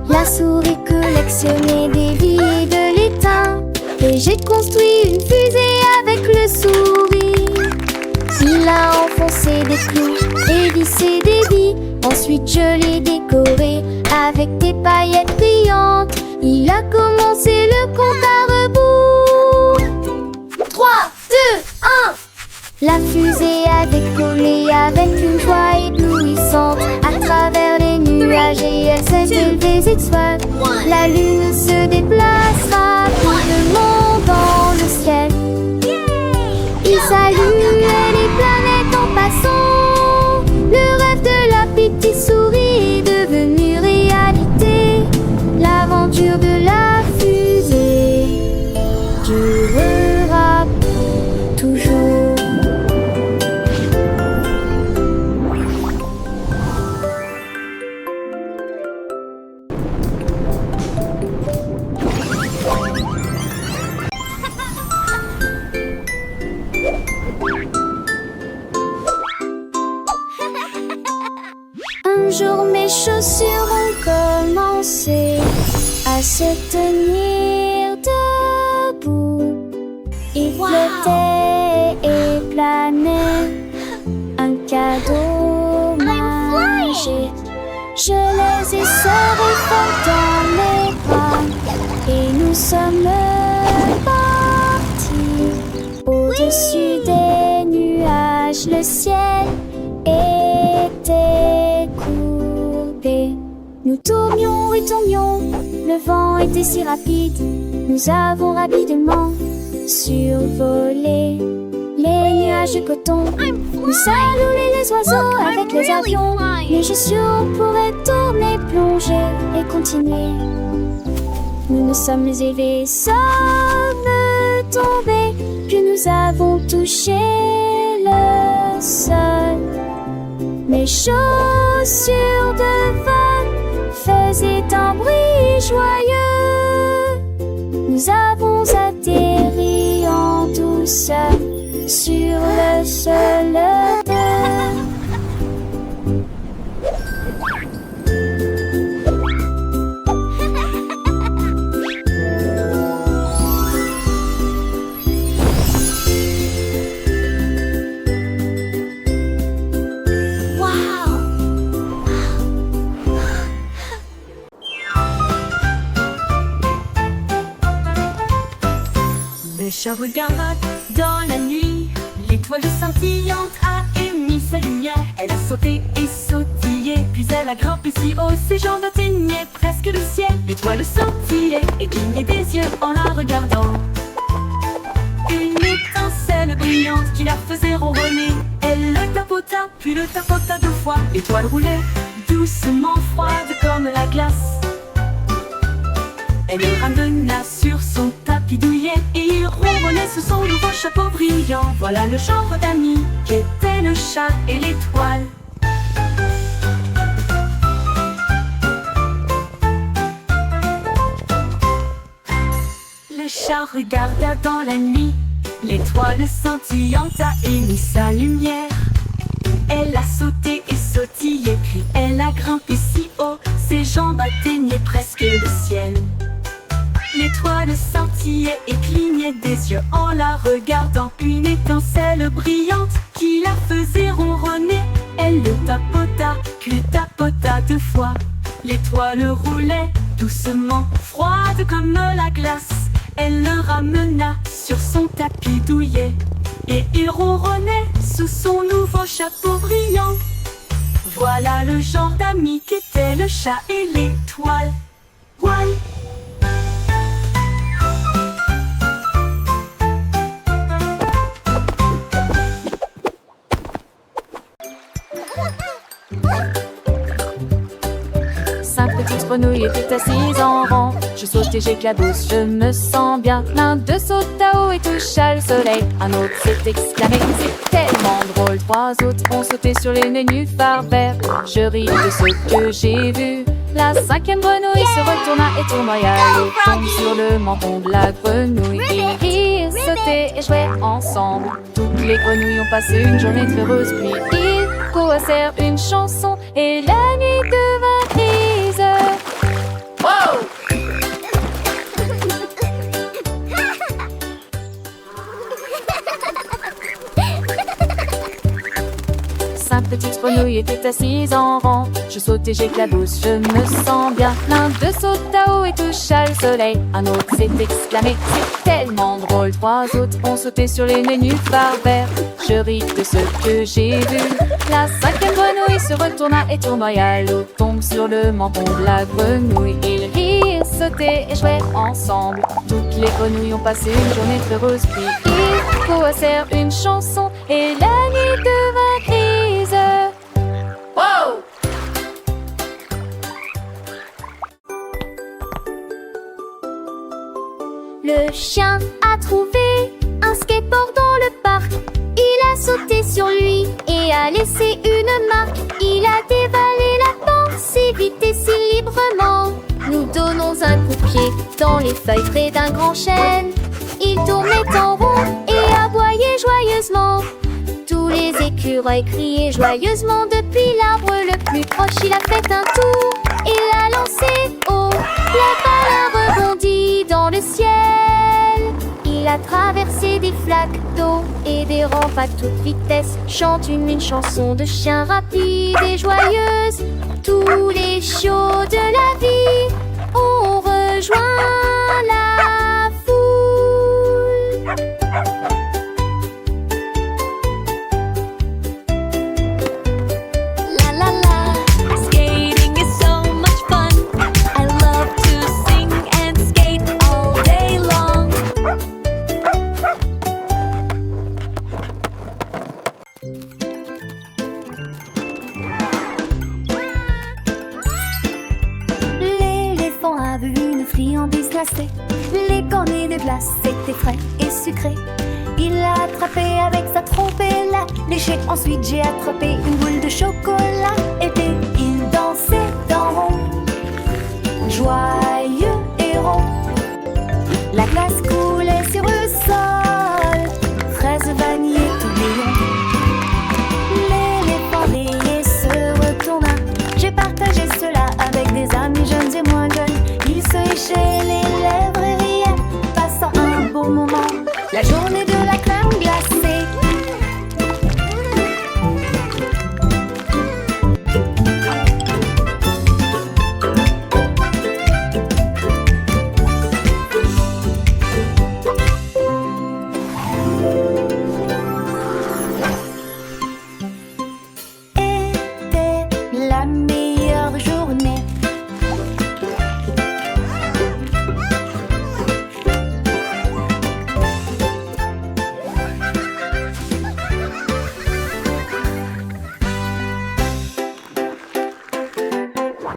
La souris collectionnait des billes de l'étain et j'ai construit une fusée avec le sourire. Il a enfoncé des clous et vissé des billes. Ensuite je l'ai décoré avec des paillettes brillantes. Il a commencé le compte à rebours. 3, 2, 1. La fusée a décollé avec une joie éblouissante à travers les nuages et elle s'est élevée étoiles. La lune se déplace rapidement dans le ciel. Il salue les planètes en passant. Le rêve de la petite souris est devenu réalité. L'aventure de la fusée durera toujours. Un jour mes chaussures ont commencé à se tenir debout. Ils flottaient et planaient, un cadeau magique. Je les ai serrés fort dans mes bras et nous sommes partis. Au-dessus des nuages, le ciel était courbé. Nous tournions et tournions, le vent était si rapide. Nous avons rapidement survolé les nuages de coton. Nous saluons les oiseaux avec les avions. Les chaussures pourraient tourner, plonger et continuer. Nous nous sommes élevés, sommes tombés, puis nous avons touché le sol. Mes chaussures de vol faisaient un bruit joyeux. Nous avons atterri en douceur sur le sol de terre. Le chat regarde dans la nuit, l'étoile scintillante a émis sa lumière. Elle a sauté et sautillé, puis elle a grimpé si haut, ses jambes atteignaient presque le ciel. L'étoile scintillait et clignait des yeux en la regardant. Une étincelle brillante qui la faisait ronronner. Elle le tapota, puis le tapota 2 fois. L'étoile roulait doucement, froide comme la glace. Elle le ramena sur son tapis douillet et il ronronnait sous son nouveau chapeau brillant. Voilà le genre d'amis qu'étaient le chat et l'étoile. Le chat regarda dans la nuit, l'étoile scintillante a émis sa lumière. Elle a sauté et sautillé, puis elle a grimpé si haut, ses jambes atteignaient presque le ciel. L'étoile scintillait et clignait des yeux en la regardant. Une étincelle brillante qui la faisait ronronner. Elle le tapota, puis le tapota 2 fois. L'étoile roulait doucement, froide comme la glace. Elle le ramena sur son tapis douillet et il ronronnait sous son nouveau chapeau brillant. Voilà le genre d'amis qu'étaient le chat et l'étoile. One. Petite grenouille était assise en rang. Je saute et j'éclabousse, je me sens bien. L'un d'eux sauta haut et toucha le soleil. Un autre s'est exclamé, c'est tellement drôle. 3 autres ont sauté sur les nénuphars verts. Je ris de ce que j'ai vu. La 5e grenouille se retourna et tournoya et tombe sur le menton de la grenouille. Ils rirent sautaient et jouaient ensemble. Toutes les grenouilles ont passé une journée heureuse, puis ils coassèrent une chanson et la nuit devint grise. Wow! 5 petites grenouilles étaient assises en rang. Je saute et j'éclabousse, je me sens bien. L'un d'eux saute à haut et toucha le soleil. Un autre s'est exclamé, c'est tellement drôle. 3 autres ont sauté sur les nénuphars verts. Je ris de ce que j'ai vu. La 5e grenouille se retourna et tournoya. L'eau tombe sur le menton de la grenouille. Ils rirent, sautaient et jouaient ensemble. Toutes les grenouilles ont passé une journée heureuse, puis ils coassèrent une chanson et la nuit devint grise. Wow! Le chien a trouvé un skateboard dans le parc. Il a sauté sur lui et a laissé une marque. Il a dévalé la pente si vite et si librement. Nous donnons un coup de pied dans les feuilles près d'un grand chêne. Il tournait en rond et aboyait joyeusement. Tous les écureuils criaient joyeusement. Depuis l'arbre le plus proche, il a fait un tour et l'a lancé haut. La balle a rebondi dans le ciel. Il a traversé des flaques d'eau et des rampes à toute vitesse. Chante une chanson de chien rapide et joyeuse. Tous les chiots de la vie ont rejoint la foule. La la la. Skating is so much fun. I love to sing and skate all day long. L'éléphant a vu une friandise glacée. Les cornets des glaces étaient frais et sucrés. Il l'a attrapé avec sa trompe et l'a léché. Ensuite j'ai attrapé une boule de chocolat. Et puis il dansait en rond, joyeux et rond. La glace coulait sur le sol, fraise, vanille et tourbillon. L'éléphant riait et se retourna. J'ai partagé cela avec des amis jeunes et moins jeunes. Ils se léchaient les lèvres et riaient, passant un beau moment. La journée